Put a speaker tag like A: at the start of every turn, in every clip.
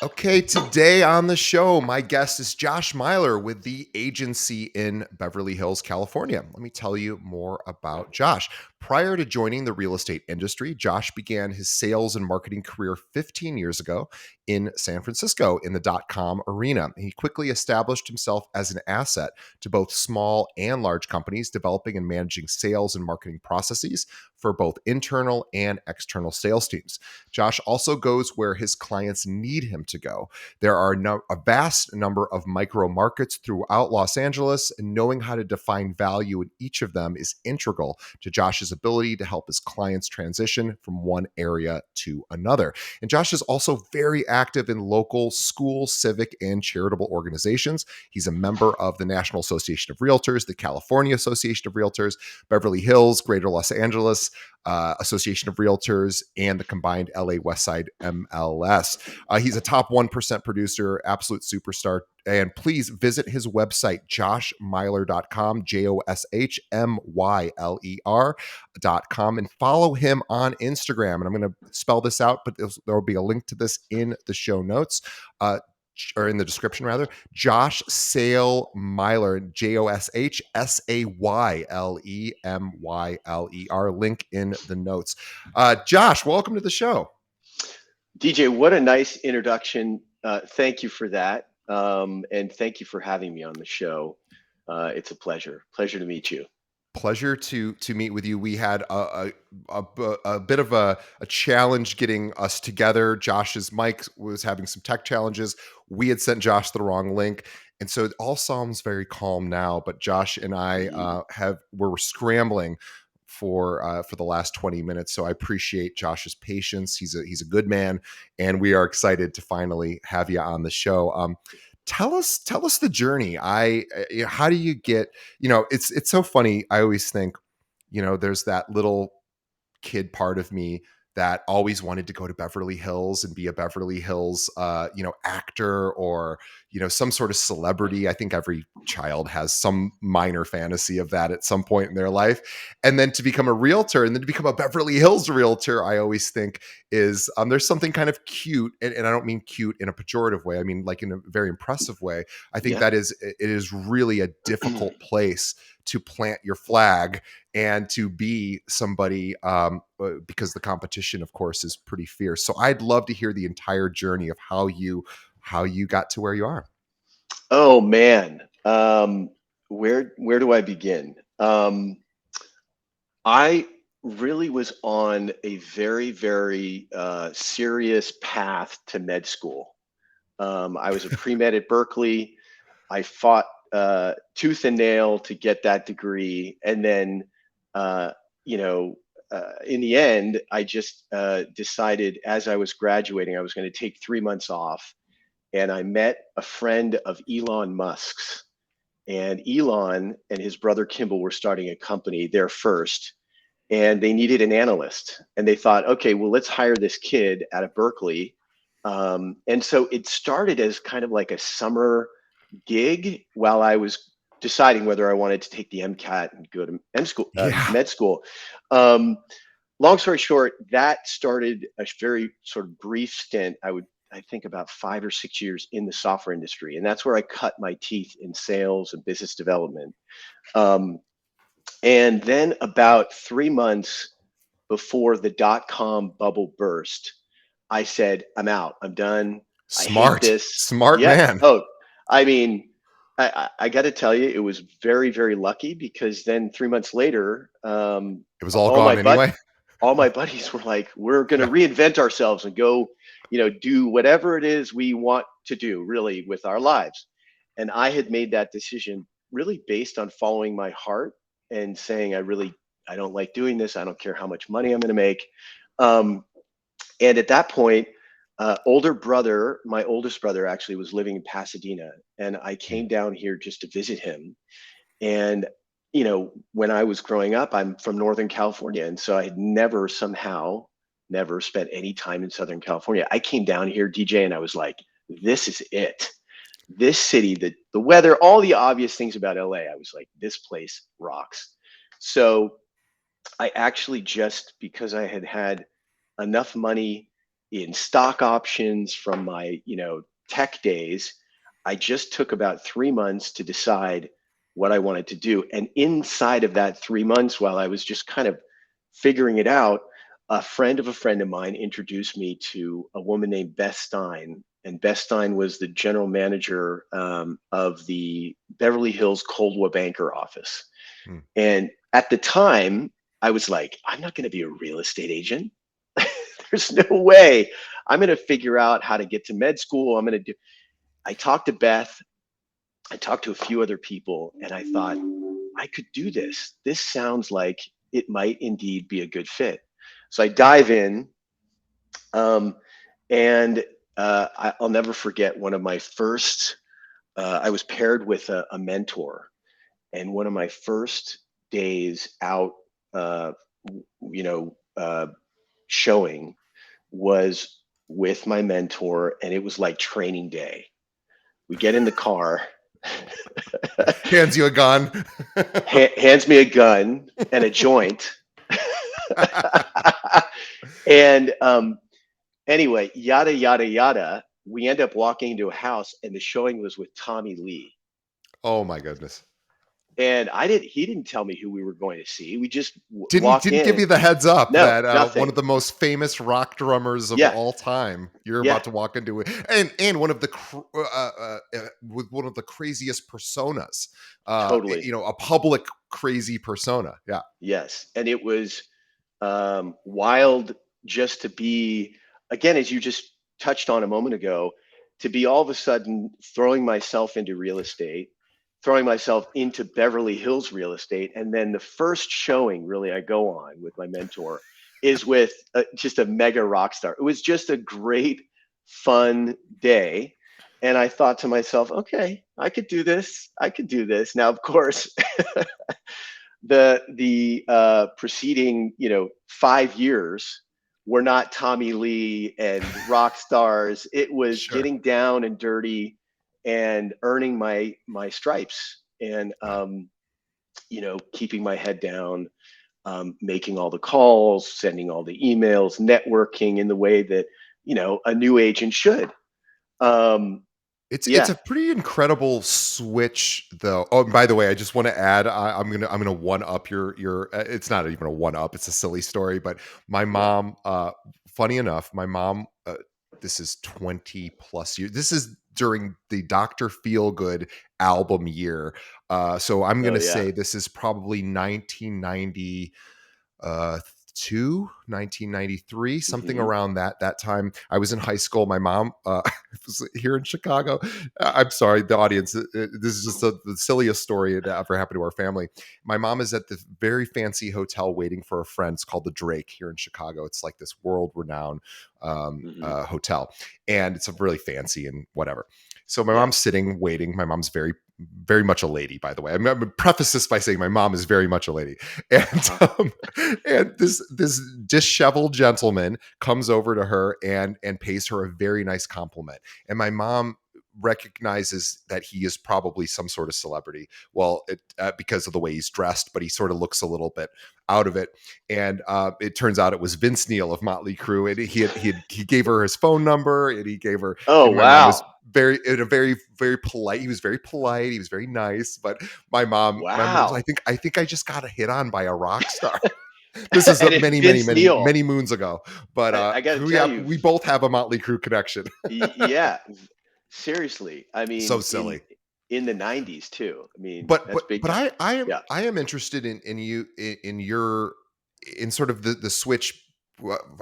A: Okay, today on the show, my guest is Josh Myler with the agency in Beverly Hills, California. Let me tell you more about Josh. Prior to joining the real estate industry, Josh began his sales and marketing career 15 years ago in San Francisco in the dot-com arena. He quickly established himself as an asset to both small and large companies, developing and managing sales and marketing processes for both internal and external sales teams. Josh also goes where his clients need him to go. There are a vast number of micro markets throughout Los Angeles, and knowing how to define value in each of them is integral to Josh's ability to help his clients transition from one area to another. And Josh is also very active in local school, civic, and charitable organizations. He's a member of the National Association of Realtors, the California Association of Realtors, Beverly Hills, Greater Los Angeles Association of Realtors, and the combined LA Westside MLS. He's a top 1% producer, absolute superstar. And please visit his website, joshmyler.com, JoshMyler.com, and follow him on Instagram. And I'm going to spell this out, but there will be a link to this in the show notes. Or in the description rather, Josh Sale Myler, JoshSaylemYler, link in the notes. Josh, welcome to the show.
B: DJ, what a nice introduction. Thank you for that. And thank you for having me on the show. It's a pleasure to meet you.
A: Pleasure to meet with you. We had a bit of a challenge getting us together. Josh's mic was having some tech challenges. We had sent Josh the wrong link, and so it all sounds very calm now. But Josh and I were scrambling for the last 20 minutes. So I appreciate Josh's patience. He's a good man, and we are excited to finally have you on the show. Tell us the journey. How do you get, it's so funny. I always think, there's that little kid part of me that always wanted to go to Beverly Hills and be a Beverly Hills, actor or, some sort of celebrity. I think every child has some minor fantasy of that at some point in their life. And then to become a realtor and then to become a Beverly Hills realtor, I always think is there's something kind of cute. And I don't mean cute in a pejorative way. I mean, like in a very impressive way. I think it is really a difficult place to plant your flag and to be somebody because the competition, of course, is pretty fierce. So I'd love to hear the entire journey of how you got to where you are.
B: Oh man, where do I begin? I really was on a very, very serious path to med school. I was a pre-med at Berkeley. I fought tooth and nail to get that degree, and then in the end, I just decided as I was graduating, I was going to take 3 months off, and I met a friend of Elon Musk's, and Elon and his brother Kimball were starting a company there first, and they needed an analyst, and they thought, okay, well, let's hire this kid out of Berkeley. And so it started as kind of like a summer gig while I was deciding whether I wanted to take the MCAT and go to med school. Long story short, that started a very sort of brief stint. I think about 5 or 6 years in the software industry. And that's where I cut my teeth in sales and business development. And then about 3 months before the dot-com bubble burst, I said, I'm out. I'm done.
A: Smart.
B: I hate this.
A: Smart man.
B: Oh, I mean, I got to tell you, it was very, very lucky because then 3 months later,
A: it was all gone anyway.
B: All my buddies were like, we're going to reinvent ourselves and go, do whatever it is we want to do really with our lives. And I had made that decision really based on following my heart and saying, I don't like doing this. I don't care how much money I'm going to make. And at that point, my oldest brother actually was living in Pasadena, and I came down here just to visit him. And when I was growing up, I'm from Northern California. And so I had never spent any time in Southern California. I came down here, DJ, and I was like, this is it. This city, the weather, all the obvious things about LA, I was like, this place rocks. So I actually just, because I had enough money in stock options from my, tech days. I just took about 3 months to decide what I wanted to do. And inside of that 3 months, while I was just kind of figuring it out, a friend of a friend of mine introduced me to a woman named Beth Stein. And Beth Stein was the general manager of the Beverly Hills Coldwell Banker office.
A: Hmm.
B: And at the time, I was like, I'm not going to be a real estate agent. There's no way I'm going to figure out how to get to med school. I talked to Beth. I talked to a few other people, and I thought, I could do this. This sounds like it might indeed be a good fit. So I dive in, um, and I'll never forget one of my first. I was paired with a mentor, and one of my first days out, uh, you know, uh, showing was with my mentor, and it was like training day. We get in the car,
A: Hands you a gun.
B: hands me a gun and a joint. And anyway, yada, yada, yada. We end up walking into a house, and the showing was with Tommy Lee.
A: Oh my goodness.
B: And he didn't tell me who we were going to see. We just
A: Didn't
B: walk
A: didn't give
B: in.
A: you the heads up
B: No,
A: that one
B: nothing.
A: of the most famous rock drummers of
B: Yeah,
A: all time, you're
B: yeah,
A: about to walk into it, and one of the with one of the craziest personas,
B: totally.
A: a public crazy persona. Yeah,
B: Yes. And it was wild just to be, again, as you just touched on a moment ago, to be all of a sudden throwing myself into real estate, throwing myself into Beverly Hills real estate. And then the first showing really I go on with my mentor is with just a mega rock star. It was just a great, fun day. And I thought to myself, okay, I could do this. I could do this. Now, of course, the preceding 5 years were not Tommy Lee and rock stars. It was
A: sure.
B: getting down and dirty and earning my stripes, and
A: Yeah.
B: keeping my head down, making all the calls, sending all the emails, networking in the way that a new agent should. Um,
A: It's
B: yeah,
A: a pretty incredible switch, though. Oh, and by the way, I just want to add, I'm gonna one up your. It's not even a one up; it's a silly story. But my
B: yeah.
A: mom, funny enough, my mom. This is 20 plus years. This is during the Doctor Feelgood album year. So I'm
B: Oh
A: gonna
B: yeah,
A: say this is probably 1990 uh 1993, something
B: hmm,
A: around that time. I was in high school. My mom was here in Chicago. I'm sorry, the audience, this is just the silliest story that ever happened to our family. My mom is at the very fancy hotel waiting for a friend. It's called the Drake here in Chicago. It's like this world renowned
B: hmm,
A: hotel, and it's a really fancy and whatever. So my
B: yeah,
A: mom's sitting waiting. My mom's very much a lady, by the way. I'm gonna preface this by saying my mom is very much a lady. And
B: uh-huh.
A: and this disheveled gentleman comes over to her and pays her a very nice compliment. And my mom recognizes that he is probably some sort of celebrity. Well, because of the way he's dressed, but he sort of looks a little bit out of it. And it turns out it was Vince Neil of Motley Crue, and he gave her his phone number, and he gave her.
B: Oh
A: And my mom was
B: wow,
A: very in a very very polite. He was very polite. He was very nice, but my mom was,
B: wow.
A: I think I just got hit on by a rock star. This is
B: And it's
A: many, many,
B: Vince
A: many,
B: Neil.
A: many moons ago. But
B: I got to tell you,
A: we both have a Motley Crue connection.
B: yeah, seriously. I
A: So
B: mean, in
A: silly.
B: the '90s too. I mean,
A: But
B: that's big
A: but
B: time. Yeah.
A: I am interested in you in your in sort of the switch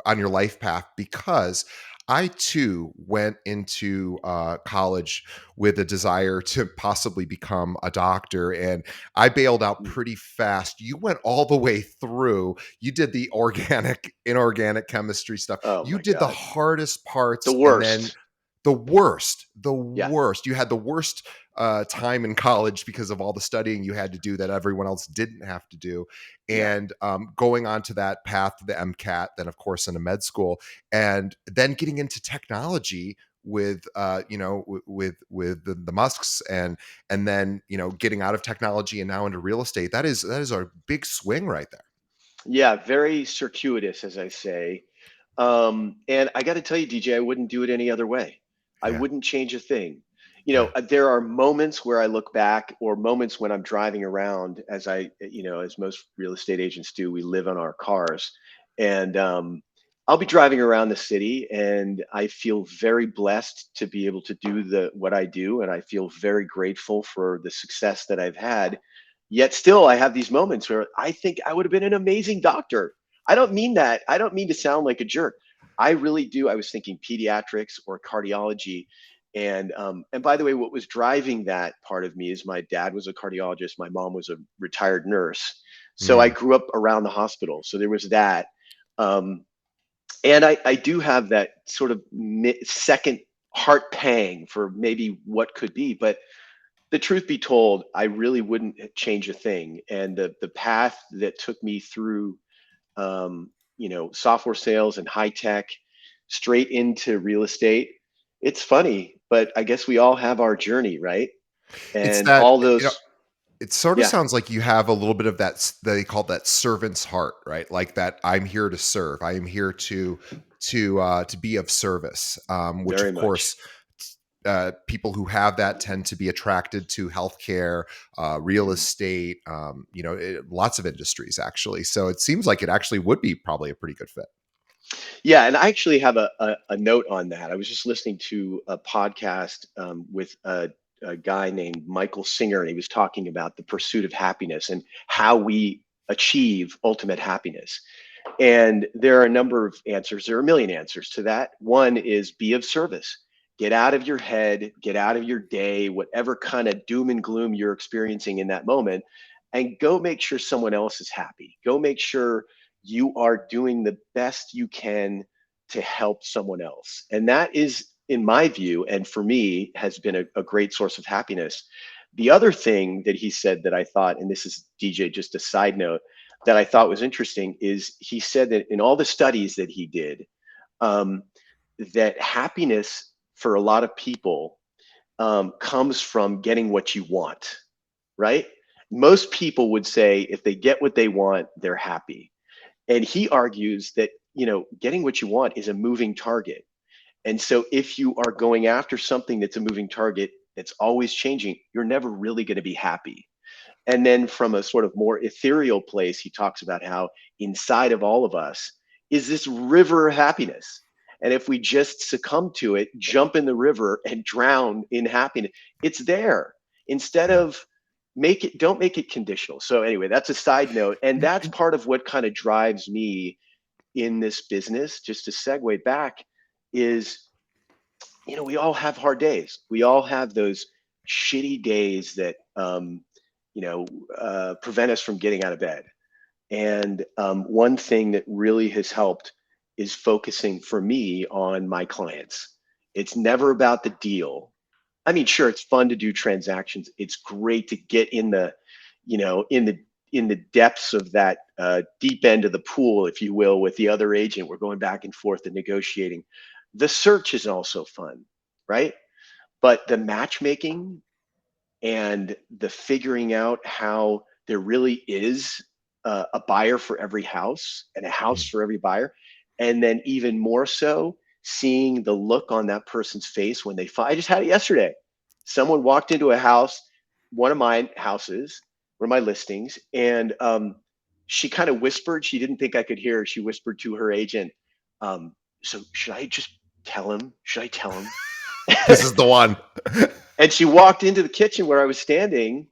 A: on your life path, because I too went into college with a desire to possibly become a doctor, and I bailed out
B: Mm.
A: pretty fast. You went all the way through. You did the organic, inorganic chemistry stuff.
B: Oh
A: You
B: my
A: did the
B: God,
A: hardest
B: the
A: parts, and then
B: worst.
A: the
B: Yeah.
A: worst. You had the worst time in college because of all the studying you had to do that everyone else didn't have to do,
B: Yeah.
A: and going on to that path, the MCAT, then of course into med school, and then getting into technology with with the Musks, and then getting out of technology and now into real estate. That is a big swing right there.
B: Yeah. Very circuitous, as I say. And I got to tell you, DJ, I wouldn't do it any other way. I
A: Yeah.
B: wouldn't change a thing.
A: Yeah.
B: There are moments where I look back, or moments when I'm driving around, as as most real estate agents do, we live on our cars. And I'll be driving around the city, and I feel very blessed to be able to do what I do. And I feel very grateful for the success that I've had. Yet still, I have these moments where I think I would have been an amazing doctor. I don't mean that. I don't mean to sound like a jerk. I really do. I was thinking pediatrics or cardiology. And by the way, what was driving that part of me is my dad was a cardiologist, my mom was a retired nurse. So I
A: Mm.
B: grew up around the hospital. So there was that. Um, and I do have that sort of second heart pang for maybe what could be. But the truth be told, I really wouldn't change a thing. And the path that took me through software sales and high tech straight into real estate. It's funny, but I guess we all have our journey, right?
A: It's
B: And
A: that,
B: all
A: you know,
B: those,
A: it sort of
B: yeah,
A: sounds like you have a little bit of that they call that servant's heart, right? Like that I'm here to serve. I am here to be of service. Which
B: very
A: of
B: much.
A: course people who have that tend to be attracted to healthcare, real
B: Mhm.
A: estate, lots of industries actually. So it seems like it actually would be probably a pretty good fit.
B: Yeah, and I actually have a note on that. I was just listening to a podcast with a guy named Michael Singer, and he was talking about the pursuit of happiness and how we achieve ultimate happiness. And there are a number of answers. There are a million answers to that. One is be of service. Get out of your head, get out of your day, whatever kind of doom and gloom you're experiencing in that moment, and go make sure someone else is happy. Go make sure you are doing the best you can to help someone else. And that is, in my view, and for me, has been a great source of happiness. The other thing that he said that I thought, and this is DJ, just a side note, that I thought was interesting is he said that in all the studies that he did, um, that happiness for a lot of people comes from getting what you want, right? Most people would say if they get what they want, they're happy. And he argues that, getting what you want is a moving target. And so if you are going after something that's a moving target, that's always changing, you're never really going to be happy. And then from a sort of more ethereal place, he talks about how inside of all of us is this river of happiness. And if we just succumb to it, jump in the river and drown in happiness, it's there. Instead
A: Yeah.
B: of don't make it conditional. So anyway, that's a side note. And
A: And,
B: that's
A: and
B: part of what kind of drives me in this business, just to segue back, is we all have hard days. We all have those shitty days that you know prevent us from getting out of bed. And one thing that really has helped is focusing for me on my clients. It's never about the deal. I mean, sure, it's fun to do transactions. It's great to get in the, you know, in the depths of that deep end of the pool, if you will, with the other agent. We're going back and forth and negotiating. The search is also fun, right? But the matchmaking and the figuring out how there really is a buyer for every house and a house
A: mm,
B: for every buyer, and then even more so seeing the look on that person's face when they find. I just had it yesterday. Someone walked into a house, one of my houses, one of my listings, and she kind of whispered. She didn't think I could hear her. She whispered to her agent, um, "So should I just tell him? Should I tell him?"
A: this is the one.
B: And she walked into the kitchen where I was standing.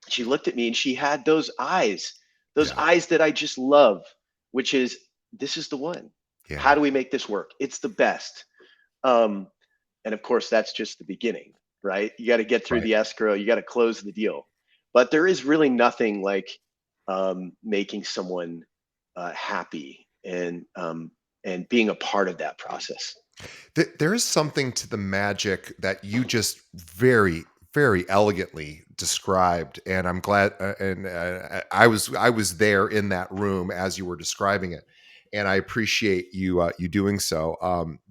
B: She looked at me and she had those
A: Yeah.
B: eyes that I just love, which is, this is the one.
A: Yeah.
B: How do we make this work? It's the best. Um, and of course, that's just the beginning, right? You got to get through
A: Right.
B: the escrow, you got to close the deal. But there is really nothing like making someone happy and being a part of that process.
A: There is something to the magic that you just very elegantly described, and I'm glad. And I was there in that room as you were describing it, and I appreciate you doing so,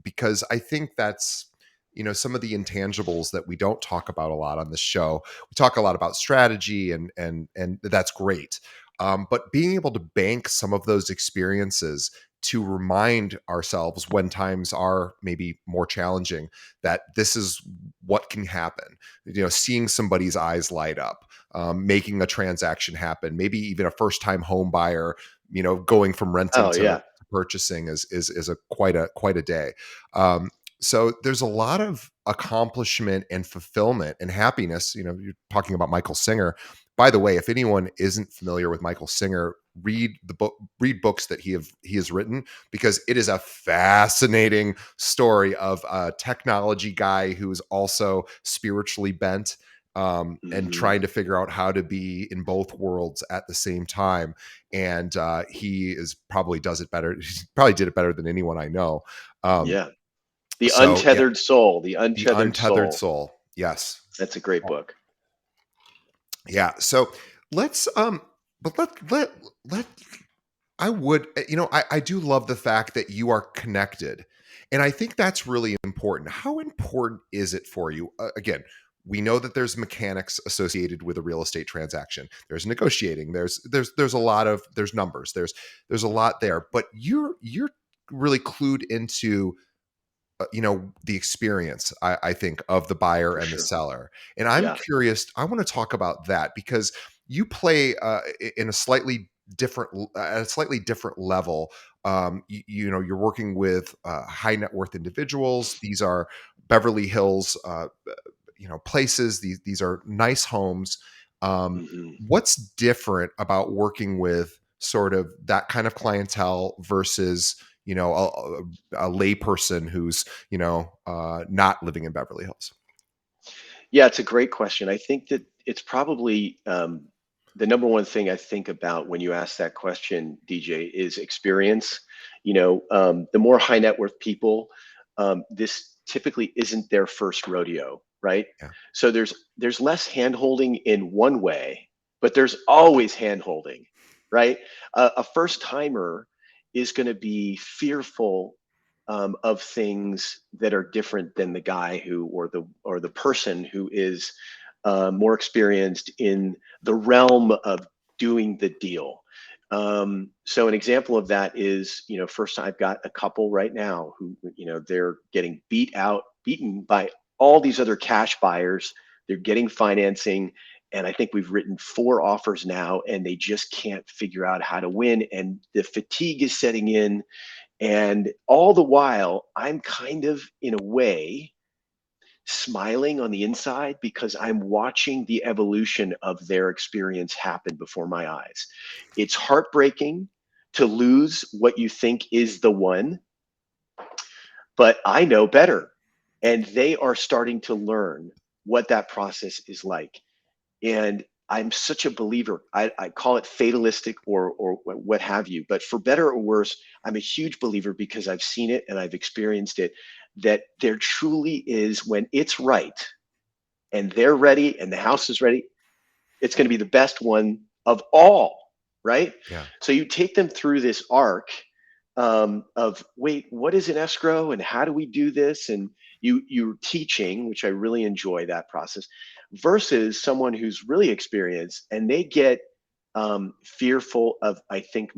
A: because I think that's some of the intangibles that we don't talk about a lot on this show. We talk a lot about strategy, and that's great, but being able to bank some of those experiences to remind ourselves when times are maybe more challenging that this is what can happen. Seeing somebody's eyes light up, making a transaction happen, maybe even a first time home buyer, going from renting
B: Oh
A: to
B: yeah.
A: purchasing is a quite a day. Um, so there's a lot of accomplishment and fulfillment and happiness. You're talking about Michael Singer. By the way, if anyone isn't familiar with Michael Singer, read books that he has written, because it is a fascinating story of a technology guy who is also spiritually bent, and
B: Hmm.
A: trying to figure out how to be in both worlds at the same time. And he is probably does it better. He probably did it better than anyone I know. Um,
B: Yeah. The
A: so yeah,
B: Untethered Soul. The
A: the
B: Untethered
A: untethered
B: Soul.
A: soul. Yes.
B: That's a great book.
A: Yeah. So let's but let I would, I do love the fact that you are connected. And I think that's really important. How important is it for you? Again, we know that there's mechanics associated with a real estate transaction. There's negotiating. There's a lot of there's numbers. There's a lot there. But you're really clued into the experience, I think, of the buyer
B: For
A: and the
B: sure.
A: seller. And I'm
B: Yeah.
A: curious, I want to talk about that because you play in a at a slightly different level. You're working with high net worth individuals. These are Beverly Hills places. These are nice homes.
B: Hmm.
A: What's different about working with sort of that kind of clientele versus a layperson who's not living in Beverly Hills?
B: Yeah, it's a great question. I think that it's probably the number one thing I think about when you ask that question, DJ, is experience. The more high net worth people, this typically isn't their first rodeo, right?
A: Yeah,
B: So there's less hand holding in one way, but there's always hand holding, right? A first timer is going to be fearful of things that are different than the guy who or the person who is more experienced in the realm of doing the deal. So an example of that is, first I've got a couple right now who, they're getting beaten by all these other cash buyers. They're getting financing. And I think we've written 4 offers now, and they just can't figure out how to win. And the fatigue is setting in, and all the while, I'm kind of, in a way, smiling on the inside because I'm watching the evolution of their experience happen before my eyes. It's heartbreaking to lose what you think is the one, but I know better. And they are starting to learn what that process is like. And I'm such a believer. I call it fatalistic or what have you. But for better or worse, I'm a huge believer because I've seen it and I've experienced it. That there truly is, when it's right and they're ready and the house is ready, it's going to be the best one of all, right?
A: yeah,
B: So you take them through this arc of, wait, what is an escrow and how do we do this? And you're teaching, which I really enjoy that process, versus someone who's really experienced and they get fearful of, I think,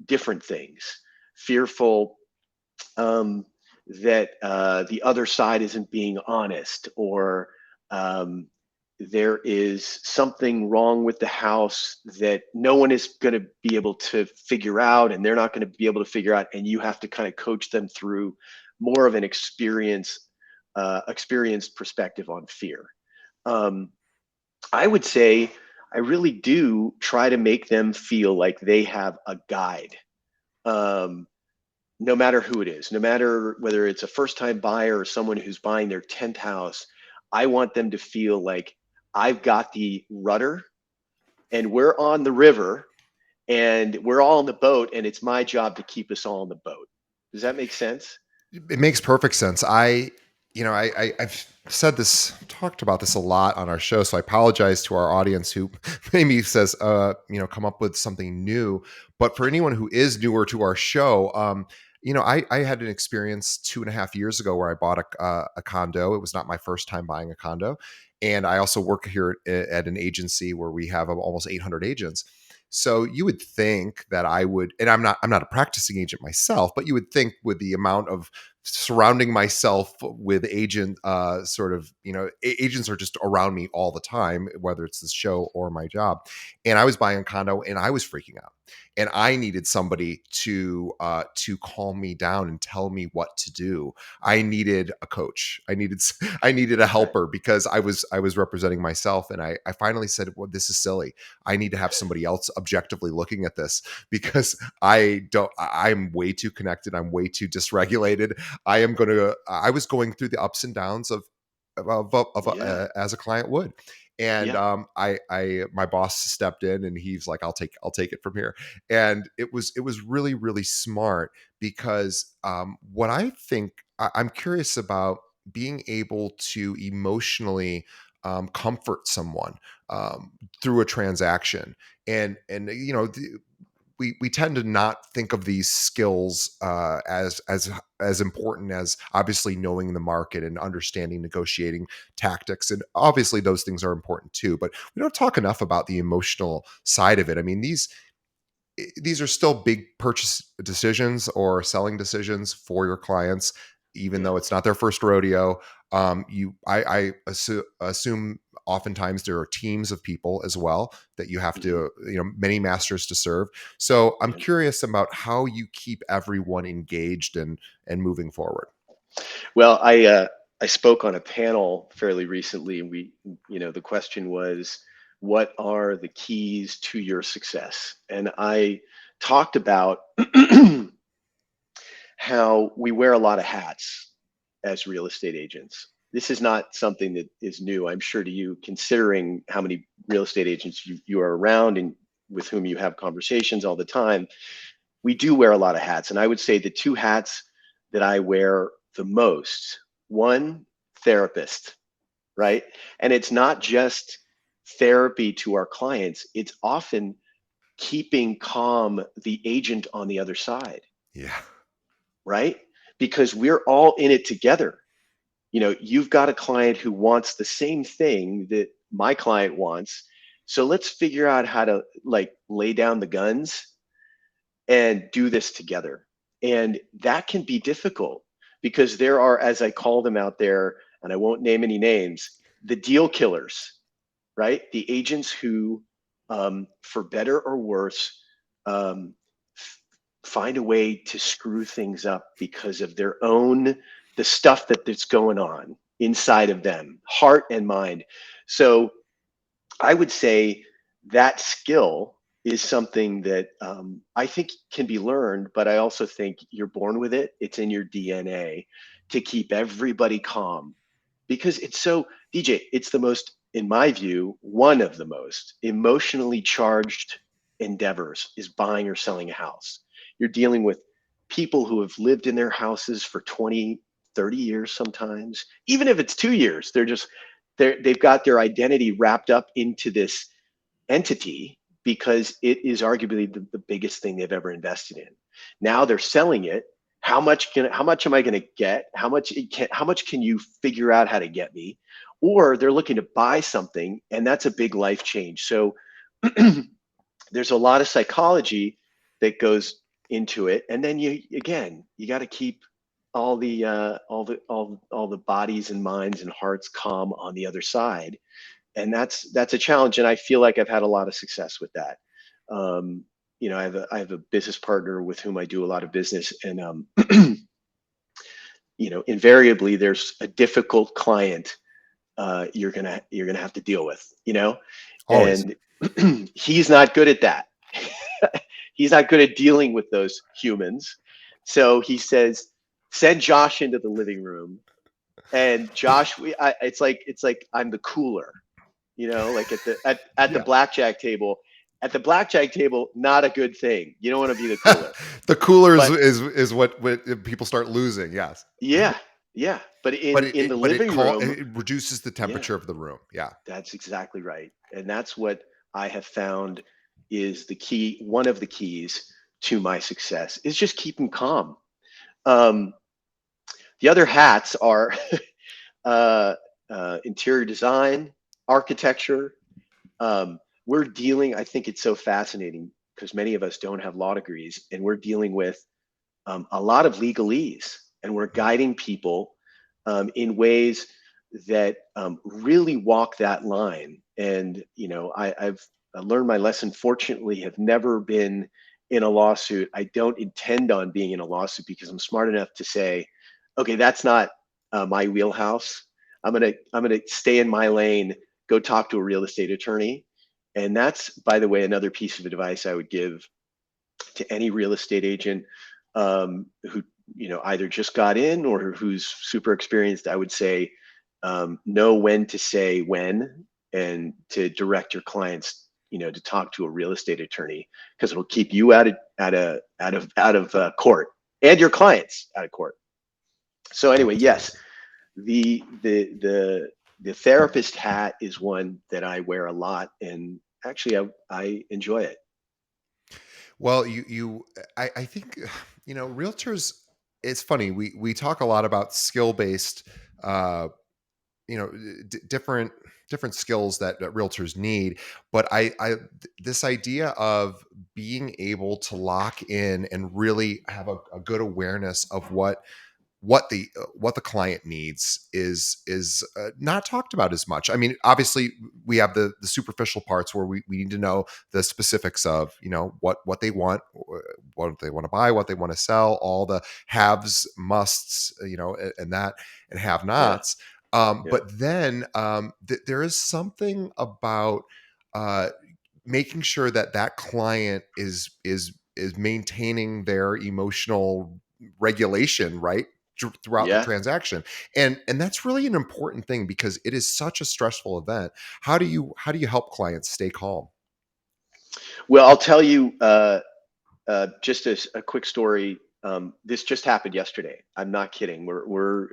B: different things, fearful um, that the other side isn't being honest, or um, there is something wrong with the house that no one is going to be able to figure out, and they're not going to be able to figure out, and you have to kind of coach them through more of an experienced perspective on fear. Um, I would say I really do try to make them feel like they have a guide. Um, no matter who it is, no matter whether it's a first time buyer or someone who's buying their 10th house, I want them to feel like I've got the rudder and we're on the river and we're all in the boat, and it's my job to keep us all in the boat. Does that make sense?
A: it makes perfect sense. I've said this, talked about this a lot on our show, so I apologize to our audience who maybe says, come up with something new. But for anyone who is newer to our show, I had an experience 2.5 years ago where I bought a condo. It was not my first time buying a condo, and I also work here at an agency where we have almost 800 agents. So you would think that I would, and I'm not a practicing agent myself, but you would think with the amount of surrounding myself with agent sort of, agents are just around me all the time, whether it's this show or my job. And I was buying a condo and I was freaking out, and I needed somebody to calm me down and tell me what to do. I needed a coach. I needed a
B: Right.
A: helper because I was representing myself, and I finally said, well, this is silly. I need to have somebody else objectively looking at this because I'm way too connected. I'm way too dysregulated. I was going through the ups and downs
B: Yeah.
A: as a client would. And
B: Yeah.
A: my boss stepped in and he's like, I'll take it from here. And it was really, really smart because what I think I'm curious about being able to emotionally comfort someone through a transaction. And we tend to not think of these skills as important as obviously knowing the market and understanding negotiating tactics, and obviously those things are important too, but we don't talk enough about the emotional side of it. I mean, these are still big purchase decisions or selling decisions for your clients, even
B: Yeah.
A: though it's not their first rodeo. Assume oftentimes there are teams of people as well that you have
B: Hmm.
A: to, many masters to serve. So I'm
B: Yeah.
A: curious about how you keep everyone engaged and moving forward.
B: Well, I spoke on a panel fairly recently, and the question was, what are the keys to your success? And I talked about how we wear a lot of hats as real estate agents. This is not something that is new, I'm sure, to you, considering how many real estate agents you are around and with whom you have conversations all the time. We do wear a lot of hats. And I would say the two hats that I wear the most: one, therapist, right? And it's not just therapy to our clients, it's often keeping calm the agent on the other side,
A: Yeah.
B: right? Because we're all in it together. You've got a client who wants the same thing that my client wants. So let's figure out how to like lay down the guns and do this together. And that can be difficult because there are, as I call them out there, and I won't name any names, the deal killers, right? The agents who, for better or worse, um, find a way to screw things up because of the stuff that's going on inside of them, heart and mind. So I would say that skill is something that I think can be learned, but I also think you're born with it. It's in your DNA to keep everybody calm because DJ, it's the most, in my view, one of the most emotionally charged endeavors is buying or selling a house. You're dealing with people who have lived in their houses for 20, 30 years sometimes. Even if it's 2 years, they've got their identity wrapped up into this entity because it is arguably the biggest thing they've ever invested in. Now they're selling it. How much am I going to get? How much can you figure out how to get me? Or they're looking to buy something, and that's a big life change. So there's a lot of psychology that goes into it, and then you got to keep all the bodies and minds and hearts calm on the other side, and that's a challenge. And I feel like I've had a lot of success with that. I have a business partner with whom I do a lot of business, and invariably there's a difficult client you're gonna have to deal with,
A: Always.
B: and he's not good at that. He's not good at dealing with those humans. So he says, send Josh into the living room. And Josh, it's like I'm the cooler, like at the
A: Yeah.
B: blackjack table. At the blackjack table, not a good thing. You don't want to be the cooler.
A: The cooler is
B: But
A: is what people start losing. Yes.
B: yeah, yeah. But
A: But
B: in the
A: but
B: living room,
A: it reduces the
B: yeah,
A: temperature of the room. Yeah.
B: that's exactly right. And that's what I have found is the key, one of the keys to my success is just keeping calm. Um, the other hats are uh, interior design, architecture, we're dealing, I think it's so fascinating because many of us don't have law degrees, and we're dealing with a lot of legalese, and we're
A: Mm.
B: guiding people in ways that really walk that line. And I've learned my lesson. Fortunately, have never been in a lawsuit. I don't intend on being in a lawsuit because I'm smart enough to say, okay, that's not my wheelhouse. I'm gonna stay in my lane. Go talk to a real estate attorney. And that's, by the way, another piece of advice I would give to any real estate agent who either just got in or who's super experienced. I would say know when to say when, and to direct your clients to talk to a real estate attorney, because it'll keep you out of court, and your clients out of court. So anyway, yes,
A: Absolutely.
B: the therapist hat is one that I wear a lot, and actually I enjoy it.
A: Well, I think realtors. It's funny. We talk a lot about skill based, uh, different skills that realtors need, but this idea of being able to lock in and really have a good awareness of what the client needs is not talked about as much. I mean, obviously, we have the superficial parts where we need to know the specifics of what they want, what they want to buy, what they want to sell, all the haves, musts, and that, and have
B: Yeah,
A: nots.
B: yeah,
A: But then there is something about uh, making sure that that client is maintaining their emotional regulation, right, throughout the
B: yeah.
A: transaction. And that's really an important thing because it is such a stressful event. How do you help clients stay calm?
B: Well, I'll tell you just a quick story. This just happened yesterday. I'm not kidding.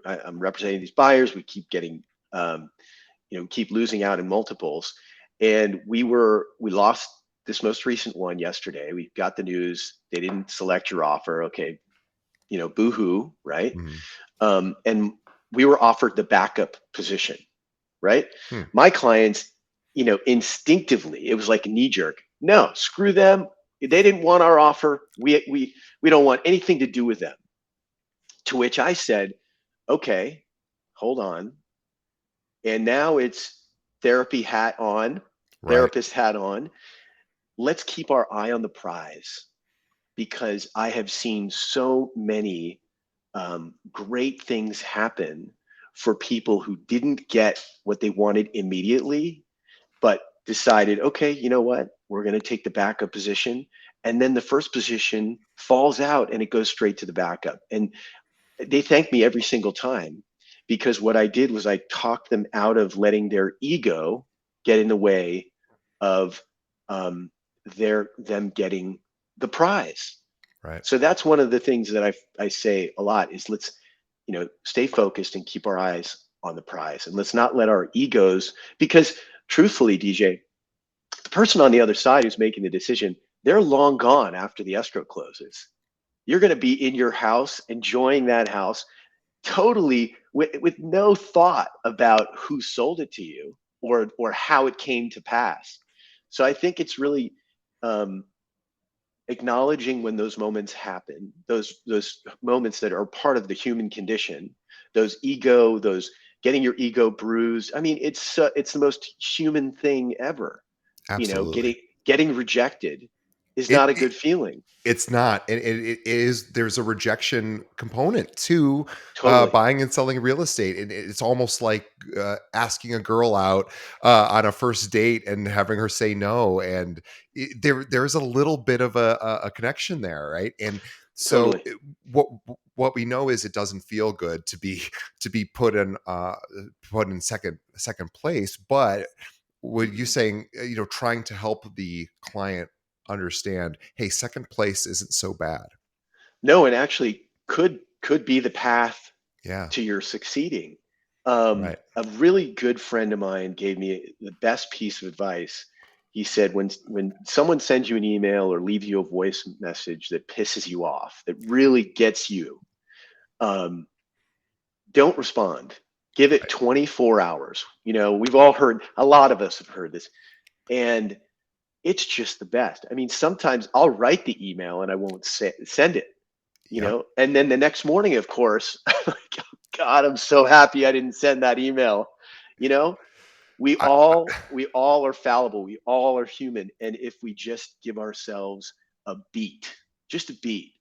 B: I'm representing these buyers. We keep getting, keep losing out in multiples, and we lost this most recent one yesterday. We got the news they didn't select your offer. Okay, boo-hoo, right?
A: Mhm.
B: And we were offered the backup position, right?
A: Hmm.
B: My clients, instinctively, it was like a knee jerk. No, screw them. They didn't want our offer. We don't want anything to do with them. To which I said, okay, hold on. And now it's therapy hat on,
A: Right.
B: therapist hat on. Let's keep our eye on the prize, because I have seen so many great things happen for people who didn't get what they wanted immediately, but decided, okay, you know what? We're going to take the backup position. And then the first position falls out and it goes straight to the backup. And they thank me every single time, because what I did was I talked them out of letting their ego get in the way of um, them getting the prize.
A: Right.
B: So that's one of the things that I say a lot is, let's stay focused and keep our eyes on the prize, and let's not let our egos, because truthfully, DJ, the person on the other side who's making the decision, they're long gone after the escrow closes. You're going to be in your house, enjoying that house, totally with no thought about who sold it to you, or how it came to pass. So I think it's really um, acknowledging when those moments happen, those moments that are part of the human condition, those getting your ego bruised. I mean, it's the most human thing ever.
A: Absolutely.
B: Getting rejected is
A: It,
B: not a
A: it
B: good feeling.
A: It's not, and it is. There's a rejection component to
B: Totally,
A: buying and selling real estate, and it's almost like asking a girl out on a first date and having her say no, and there's a little bit of a connection there, right? And so
B: totally.
A: what we know is it doesn't feel good to be to be put in second place, but what you
B: Mhm.
A: saying, trying to help the client understand, hey, second place isn't so bad.
B: No, and actually could be the path
A: Yeah.
B: to your succeeding.
A: Right.
B: A really good friend of mine gave me the best piece of advice. He said, when someone sends you an email or leaves you a voice message that pisses you off, that really gets you, um, don't respond. Give it
A: Right.
B: 24 hours. We've all heard, a lot of us have heard this, and it's just the best. I mean, sometimes I'll write the email and I won't send it,
A: Yep.
B: and then the next morning, of course, I'm like, oh, God, I'm so happy I didn't send that email. You know,
A: I,
B: we all are fallible. We all are human. And if we just give ourselves a beat, just a beat,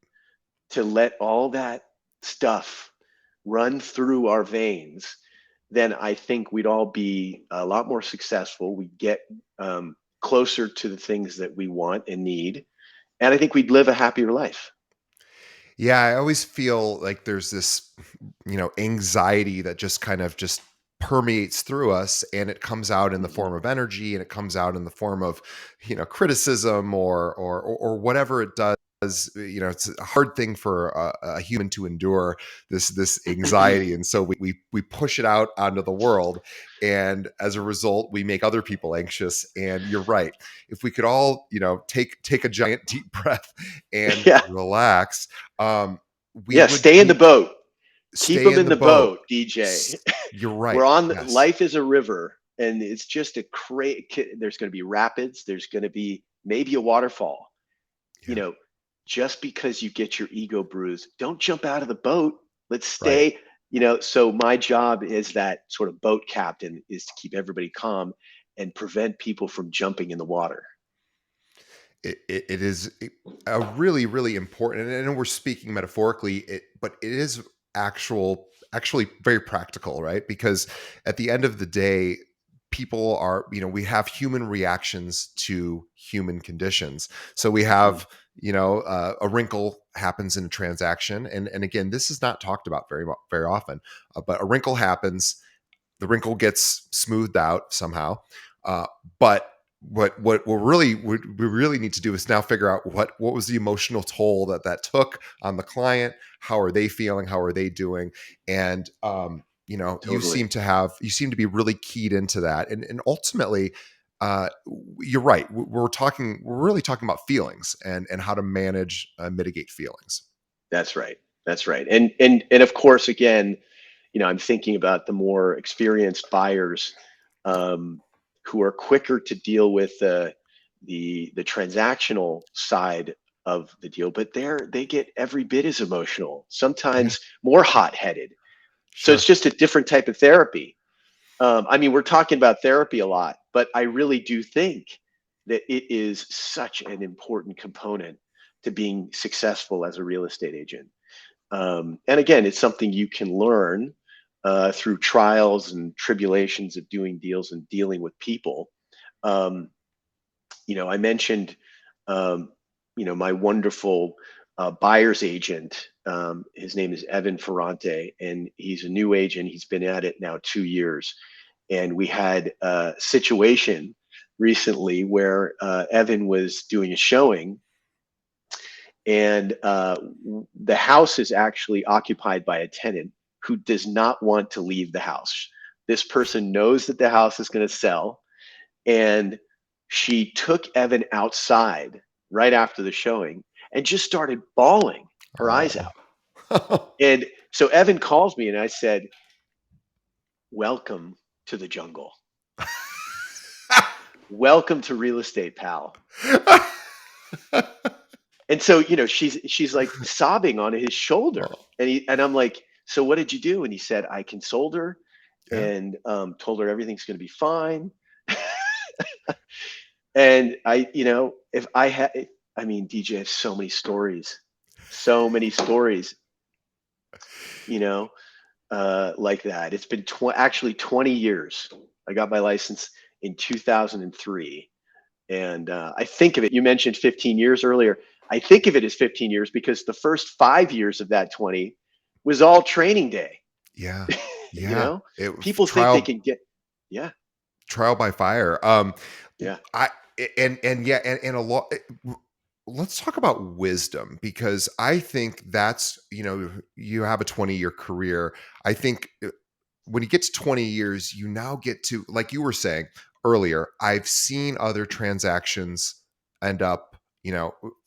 B: to let all that stuff run through our veins, then I think we'd all be a lot more successful. We get closer to the things that we want and need, and I think we'd live a happier life.
A: yeah, I always feel like there's this, anxiety that just kind of just permeates through us, and it comes out in the
B: Mhm.
A: form of energy, and it comes out in the form of, criticism or whatever it does. It's a hard thing for a human to endure, this anxiety, and so we push it out onto the world, and as a result we make other people anxious. And you're right, if we could all, take a giant deep breath and
B: Yeah,
A: relax, um, we
B: yeah.
A: would
B: Stay in the
A: we
B: boat. Keep
A: stay
B: them
A: in
B: in
A: the
B: the
A: boat.
B: boat, DJ.
A: You're
B: We're
A: right.
B: on
A: Yes.
B: life is a river, and it's just a crazy. There's going to be rapids. There's going to be maybe a waterfall. You
A: Yeah.
B: know, just because you get your ego bruised, don't jump out of the boat. Let's
A: Right.
B: stay. So my job is that sort of boat captain is to keep everybody calm and prevent people from jumping in the water.
A: It is a really, really important, and I know we're speaking metaphorically, but it is actually very practical, right? Because at the end of the day, people are, we have human reactions to human conditions. So we
B: Mhm.
A: have, a wrinkle happens in a transaction, and again, this is not talked about very often, but a wrinkle happens, the wrinkle gets smoothed out somehow. Uh, but what we really need to do is now figure out what was the emotional toll that took on the client. How are they feeling? How are they doing? And
B: Totally.
A: you seem to be really keyed into that. And ultimately, uh, you're right. We're really talking about feelings and how to manage, mitigate feelings.
B: That's right. That's right. And of course, again, I'm thinking about the more experienced buyers, um, who are quicker to deal with the transactional side of the deal, but they get every bit as emotional,
A: Yeah,
B: sometimes more hot headed. So it's
A: sure.
B: just a different type of therapy. I mean, we're talking about therapy a lot, but I really do think that it is such an important component to being successful as a real estate agent. And again, it's something you can learn through trials and tribulations of doing deals and dealing with people. Um, I mentioned, um, my wonderful buyer's agent. His name is Evan Ferrante, and he's a new agent. He's been at it now 2 years. And we had a situation recently where Evan was doing a showing, and the house is actually occupied by a tenant who does not want to leave the house. This person knows that the house is going to sell, and she took Evan outside right after the showing and just started bawling her eyes
A: Oh.
B: out. And so Evan calls me, and I said, "Welcome to the jungle. Welcome to real estate, pal." And so, she's like sobbing on his shoulder.
A: Oh,
B: And I'm like, "So what did you do?" And he said, "I consoled her
A: yeah.
B: and told her everything's going to be fine." And if I had, I mean, DJ, I have so many stories, you know, like that. It's been actually 20 years. I got my license in 2003. And I think of it, you mentioned 15 years earlier. I think of it as 15 years because the first 5 years of that 20 was all training day.
A: Yeah.
B: you
A: Yeah.
B: know,
A: It
B: People think they
A: trial
B: can get, yeah,
A: trial by fire.
B: yeah,
A: I and yeah, and a lot. Let's talk about wisdom, because I think that's, you have a 20-year career. I think, when you get to 20 years, you now get to, like you were saying earlier, I've seen other transactions end up,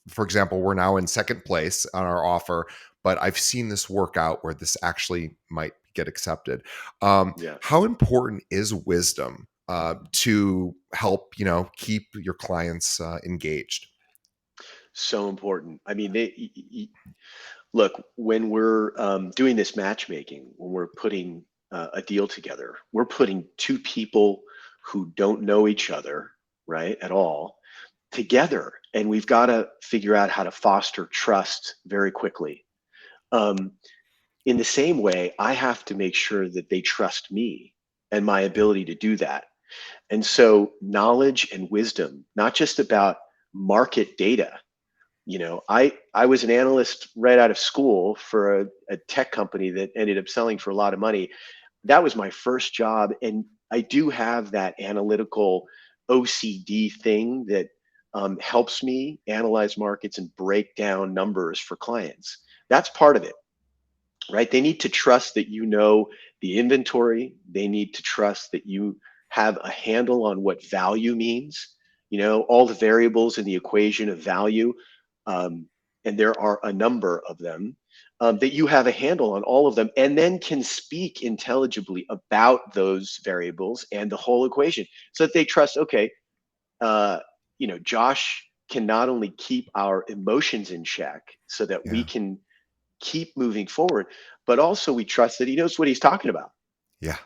A: for example, we're now in second place on our offer, but I've seen this work out where this actually might get accepted.
B: yeah.
A: How important is wisdom to help, keep your clients engaged.
B: So important. I mean, look, when we're doing this matchmaking, when we're putting a deal together, we're putting two people who don't know each other, right, at all, together. And we've got to figure out how to foster trust very quickly. Um, in the same way, I have to make sure that they trust me and my
A: Yeah.
B: ability to do that. And so, knowledge and wisdom, not just about market data. I was an analyst right out of school for a tech company that ended up selling for a lot of money. That was my first job, and I do have that analytical OCD thing that helps me analyze markets and break down numbers for clients. That's part of it, right? They need to trust that you know the inventory. They need to trust that you have a handle on what value means, all the variables in the equation of value. Um, and there are a number of them, that you have a handle on all of them and then can speak intelligibly about those variables and the whole equation so that they trust, okay, uh, Josh can not only keep our emotions in check so that we
A: Yeah.
B: can keep moving forward, but also we trust that he knows what he's talking about.
A: Yeah.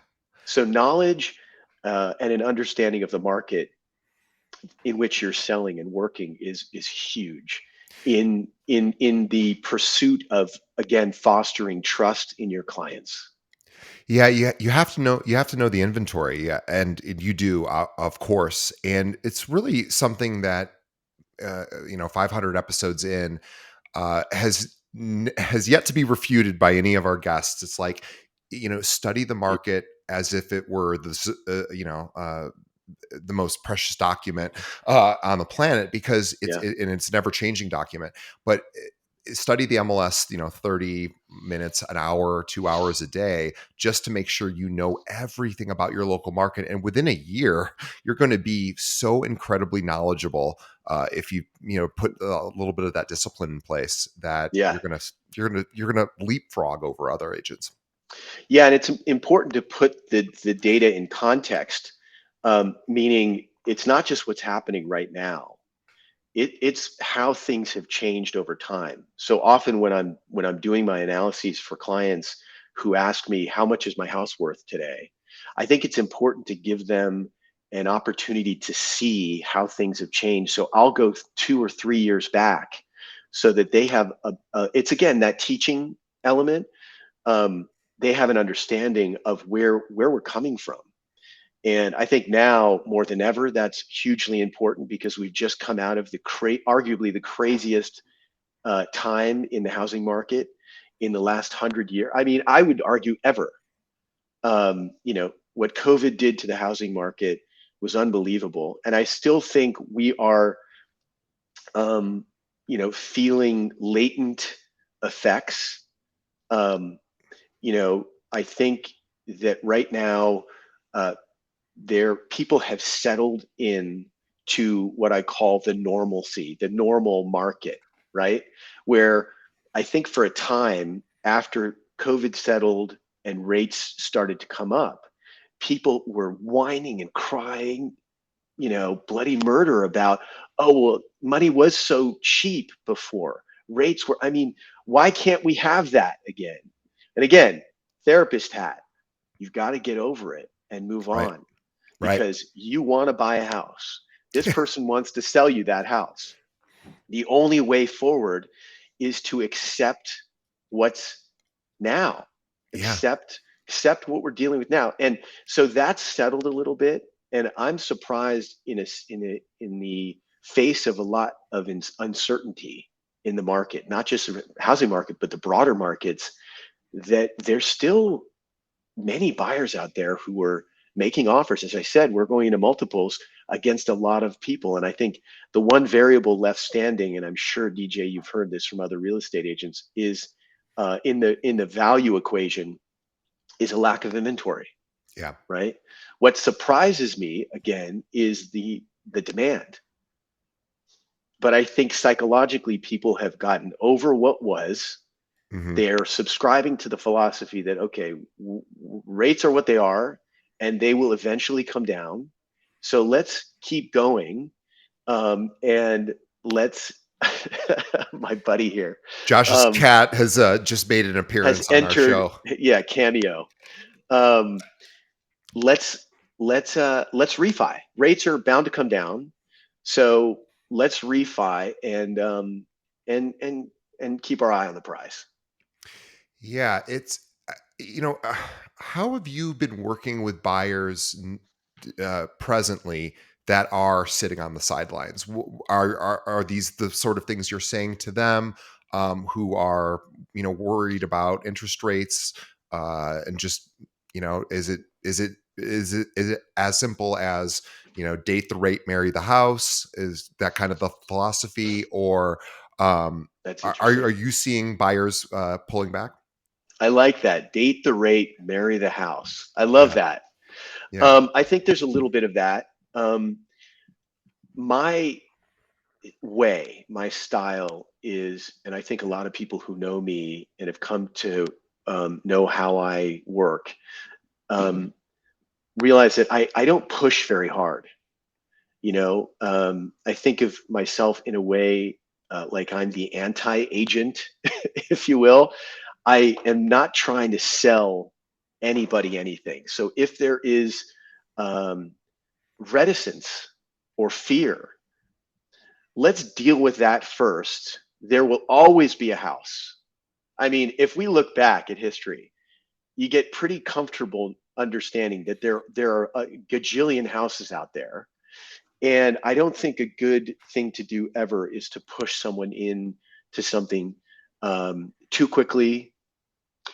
B: So knowledge and an understanding of the market in which you're selling and working is huge in the pursuit of, again, fostering trust in your clients.
A: Yeah, you have to know the inventory, yeah, and you do, of course, and it's really something that 500 episodes in, has yet to be refuted by any of our guests. It's like, study the market as if it were the most precious document on the planet, because
B: Yeah,
A: and it's never changing document. But study the MLS, 30 minutes, an hour, 2 hours a day, just to make sure you know everything about your local market. And within a year, you're going to be so incredibly knowledgeable, if you put a little bit of that discipline in place, that
B: yeah,
A: you're gonna leapfrog over other agents.
B: yeah, and it's important to put the data in context, meaning it's not just what's happening right now. It's how things have changed over time. So often when I'm doing my analyses for clients who ask me how much is my house worth today, I think it's important to give them an opportunity to see how things have changed. So I'll go 2 or 3 years back so that they have it's again that teaching element. Um, they have an understanding of where we're coming from. And I think now more than ever, that's hugely important because we've just come out of arguably the craziest time in the housing market in the last 100 years. I mean, I would argue ever. What COVID did to the housing market was unbelievable, and I still think we are, feeling latent effects. Um, I think that right now, uh, people have settled in to what I call the normalcy, the normal market, right? Where I think for a time after COVID settled and rates started to come up, people were whining and crying, bloody murder about, oh, well, money was so cheap before. Rates were, I mean, why can't we have that again? And again, therapist hat, you've got to get over it and move
A: Right.
B: on
A: Right.
B: because you want to buy a house. This person wants to sell you that house. The only way forward is to accept what's now.
A: Yeah.
B: Accept what we're dealing with now. And so that's settled a little bit. And I'm surprised in the face of a lot of uncertainty in the market, not just the housing market, but the broader markets, that there's still many buyers out there who are making offers. As I said, we're going into multiples against a lot of people. And I think the one variable left standing, and I'm sure DJ, you've heard this from other real estate agents, is in the value equation is a lack of inventory,
A: Yeah.
B: right? What surprises me again is the demand. But I think psychologically people have gotten over what was.
A: Hmm.
B: They're subscribing to the philosophy that, okay, rates are what they are, and they will eventually come down. So let's keep going, and let's my buddy here
A: Josh's
B: um,
A: cat has just made an
B: has
A: appearance on our
B: entered,
A: show.
B: yeah, cameo. Um, let's let's refi. Rates are bound to come down, so let's refi and and and keep our eye on the prize.
A: Yeah, it's you know, how have you been working with buyers presently that are sitting on the sidelines? Are these the sort of things you're saying to them, who are, worried about interest rates, and just, is it as simple as, date the rate, marry the house? Is that kind of the philosophy, or
B: That's
A: are
B: interesting.
A: you seeing buyers pulling back?
B: I like that. Date the rate, marry the house. I love
A: Yeah,
B: that.
A: yeah,
B: I think there's a little bit of that. My my style is, and I think a lot of people who know me and have come to know how I work, um, realize that I don't push very hard. I think of myself in a way like I'm the anti-agent, if you will. I am not trying to sell anybody anything. So if there is um, reticence or fear, let's deal with that first. There will always be a house. I mean, if we look back at history, you get pretty comfortable understanding that there are a gajillion houses out there. And I don't think a good thing to do ever is to push someone in to something too quickly,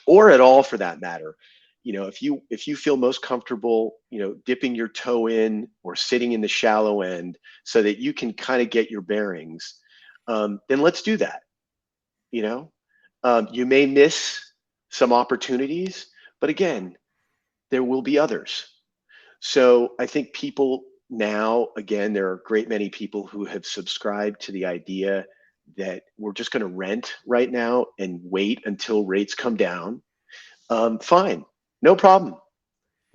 B: or at all for that matter. If you feel most comfortable, dipping your toe in or sitting in the shallow end so that you can kind of get your bearings, then let's do that. You know, you may miss some opportunities, but again, there will be others. So I think people now, again, there are a great many people who have subscribed to the idea that we're just going to rent right now and wait until rates come down. Fine, no problem.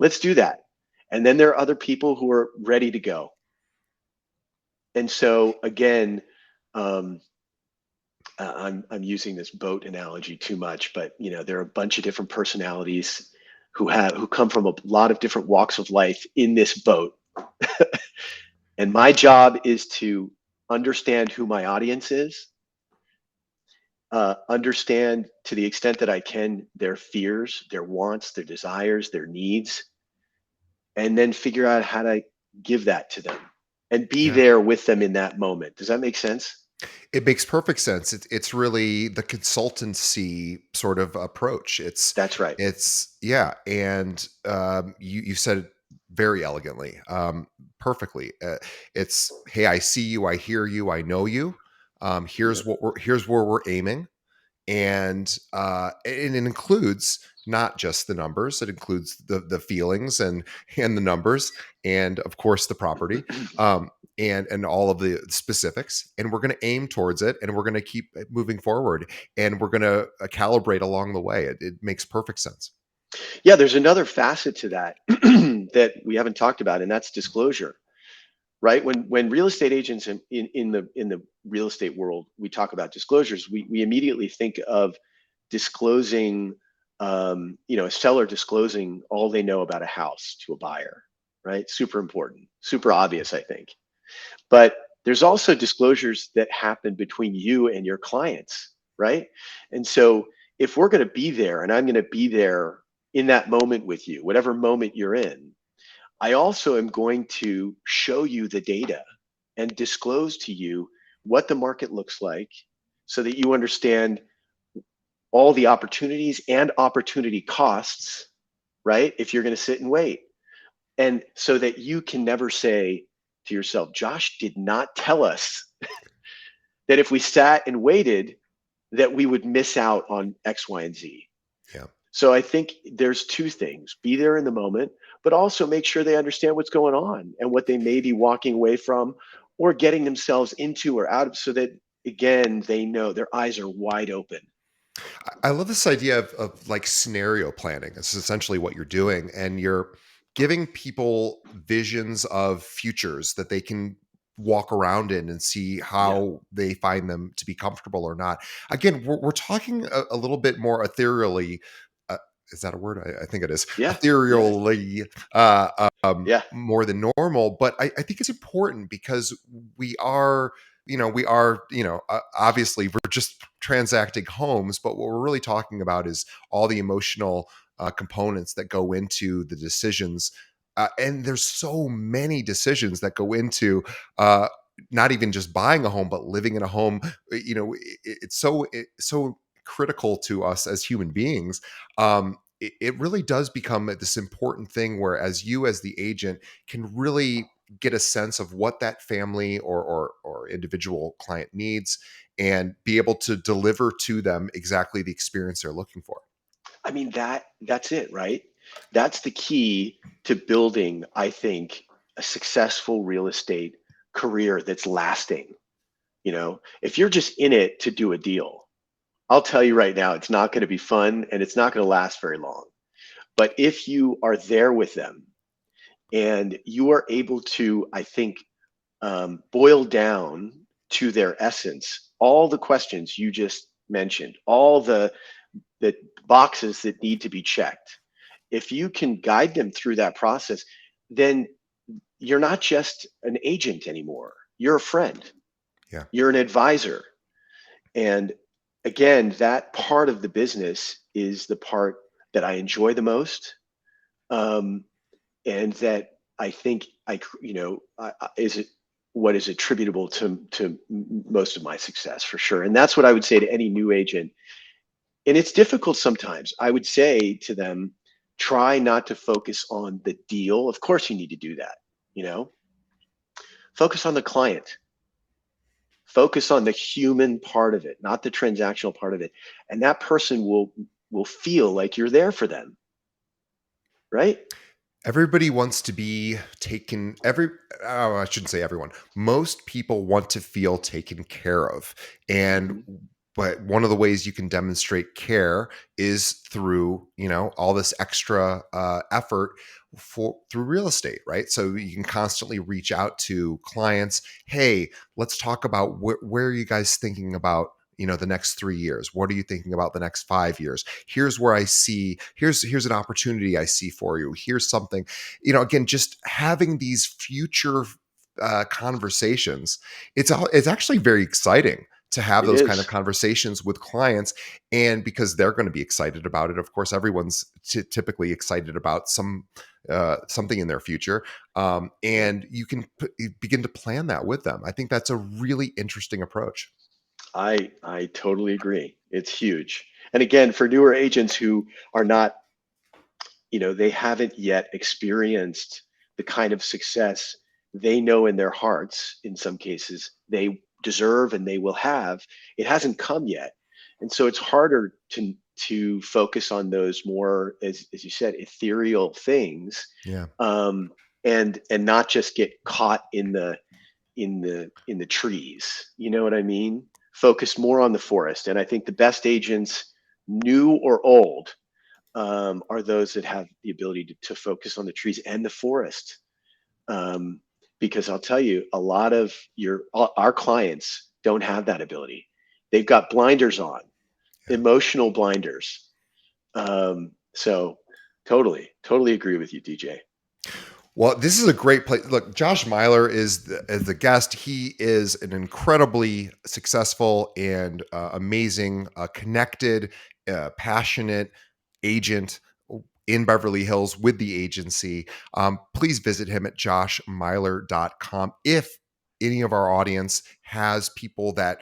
B: Let's do that. And then there are other people who are ready to go. And so again, um, I'm using this boat analogy too much, but there are a bunch of different personalities who come from a lot of different walks of life in this boat. And my job is to understand who my audience is, understand to the extent that I can their fears, their wants, their desires, their needs, and then figure out how to give that to them and be
A: yeah.
B: there with them in that moment. Does that make sense?
A: It makes perfect sense. It's really the consultancy sort of approach. It's
B: That's right.
A: it's yeah, and you said it very elegantly, perfectly. It's, hey, I see you, I hear you, I know you.
B: Yeah.
A: Here's where we're aiming, and it includes not just the numbers. It includes the feelings and the numbers, and of course the property, um and all of the specifics, and we're going to aim towards it, and we're going to keep moving forward, and we're going to calibrate along the way. It makes perfect sense.
B: Yeah, there's another facet to that that we haven't talked about, and that's disclosure. Right? When real estate agents in the real estate world, we talk about disclosures, we immediately think of disclosing, a seller disclosing all they know about a house to a buyer, right? Super important, super obvious, I think. But there's also disclosures that happen between you and your clients, right? And so if we're going to be there, and I'm going to be there in that moment with you, whatever moment you're in, I also am going to show you the data and disclose to you what the market looks like so that you understand all the opportunities and opportunity costs, right? If you're going to sit and wait. And so that you can never say to yourself, Josh did not tell us that if we sat and waited, that we would miss out on X, Y, and Z.
A: Yeah.
B: So I think there's two things: be there in the moment, but also make sure they understand what's going on and what they may be walking away from or getting themselves into or out of, so that again, they know their eyes are wide open.
A: I love this idea of like scenario planning. It's essentially what you're doing, and giving people visions of futures that they can walk around in and see
B: Yeah.
A: how they find them to be comfortable or not. Again, we're talking a little bit more ethereally. Uh, is that a word? I think it is.
B: Yeah. Yeah.
A: Ethereally,
B: Yeah.
A: more than normal. But I think it's important because we are, obviously we're just transacting homes, but what we're really talking about is all the emotional components that go into the decisions. And there's so many decisions that go into uh, not even just buying a home, but living in a home. It's so critical to us as human beings. It really does become this important thing where, as you as the agent, can really get a sense of what that family or individual client needs and be able to deliver to them exactly the experience they're looking for.
B: I mean, that's it, right? That's the key to building, I think, a successful real estate career that's lasting. If you're just in it to do a deal, I'll tell you right now, it's not going to be fun and it's not going to last very long. But if you are there with them and you are able to, I think, boil down to their essence all the questions you just mentioned, all the boxes that need to be checked. If you can guide them through that process, then you're not just an agent anymore. You're a friend.
A: Yeah.
B: You're an advisor. And again, that part of the business is the part that I enjoy the most, um, and that I think is it what is attributable to most of my success for sure. And that's what I would say to any new agent. And it's difficult sometimes. I would say to them, try not to focus on the deal. Of course, you need to do that. You know, focus on the client. Focus on the human part of it, not the transactional part of it, and that person will feel like you're there for them, right?
A: Everybody wants to be taken I shouldn't say everyone. Most people want to feel taken care of. And
B: Hmm.
A: but one of the ways you can demonstrate care is through, all this extra effort for through real estate, right? So you can constantly reach out to clients. Hey, let's talk about where are you guys thinking about, the next 3 years. What are you thinking about the next 5 years? Here's where I see, here's an opportunity I see for you. Here's something, again, just having these future conversations. It's actually very exciting to have
B: It
A: those kind of
B: is.
A: conversations with clients, and because they're going to be excited about it. Of course, everyone's typically excited about something in their future,
B: Yeah.
A: and you can begin to plan that with them. I think that's a really interesting approach.
B: I totally agree. It's huge. And again, for newer agents who are not, they haven't yet experienced the kind of success they know in their hearts, in some cases, they deserve and they will have, it hasn't come yet. And so it's harder to focus on those more, as you said, ethereal things,
A: Yeah.
B: um, and not just get caught in the trees. You know what I mean? Focus more on the forest. And I think the best agents, new or old, are those that have the ability to focus on the trees and the forest. Um, because I'll tell you, a lot of our clients don't have that ability. They've got blinders on,
A: Yeah.
B: emotional blinders. So totally agree with you, DJ.
A: Well, this is a great place. Look, Josh Myler is the guest. He is an incredibly successful and amazing, connected, passionate agent in Beverly Hills with the agency. Please visit him at joshmyler.com. If any of our audience has people that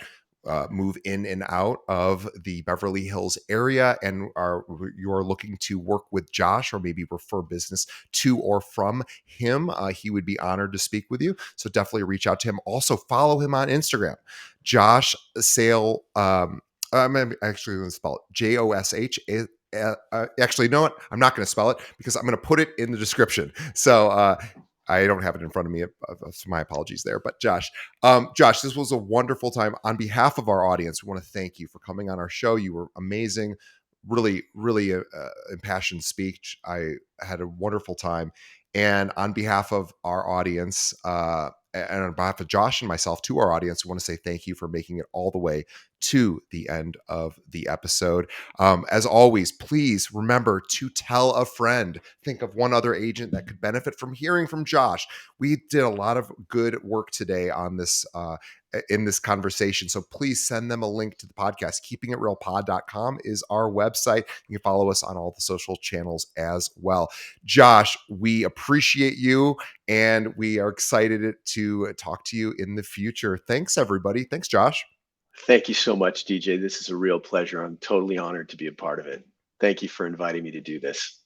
A: move in and out of the Beverly Hills area and you're looking to work with Josh or maybe refer business to or from him, he would be honored to speak with you. So definitely reach out to him. Also follow him on Instagram, Josh Sale. I'm actually going to spell it Josh. Actually, you know what? I'm not going to spell it because I'm going to put it in the description. So I don't have it in front of me. So my apologies there. But Josh, this was a wonderful time. On behalf of our audience, we want to thank you for coming on our show. You were amazing. really impassioned speech. I had a wonderful time. And on behalf of our audience, and on behalf of Josh and myself to our audience, we want to say thank you for making it all the way to the end of the episode. As always, please remember to tell a friend. Think of one other agent that could benefit from hearing from Josh. We did a lot of good work today on this. In this conversation. So please send them a link to the podcast. Keepingitrealpod.com is our website. You can follow us on all the social channels as well. Josh, we appreciate you and we are excited to talk to you in the future. Thanks, everybody. Thanks, Josh.
B: Thank you so much, DJ. This is a real pleasure. I'm totally honored to be a part of it. Thank you for inviting me to do this.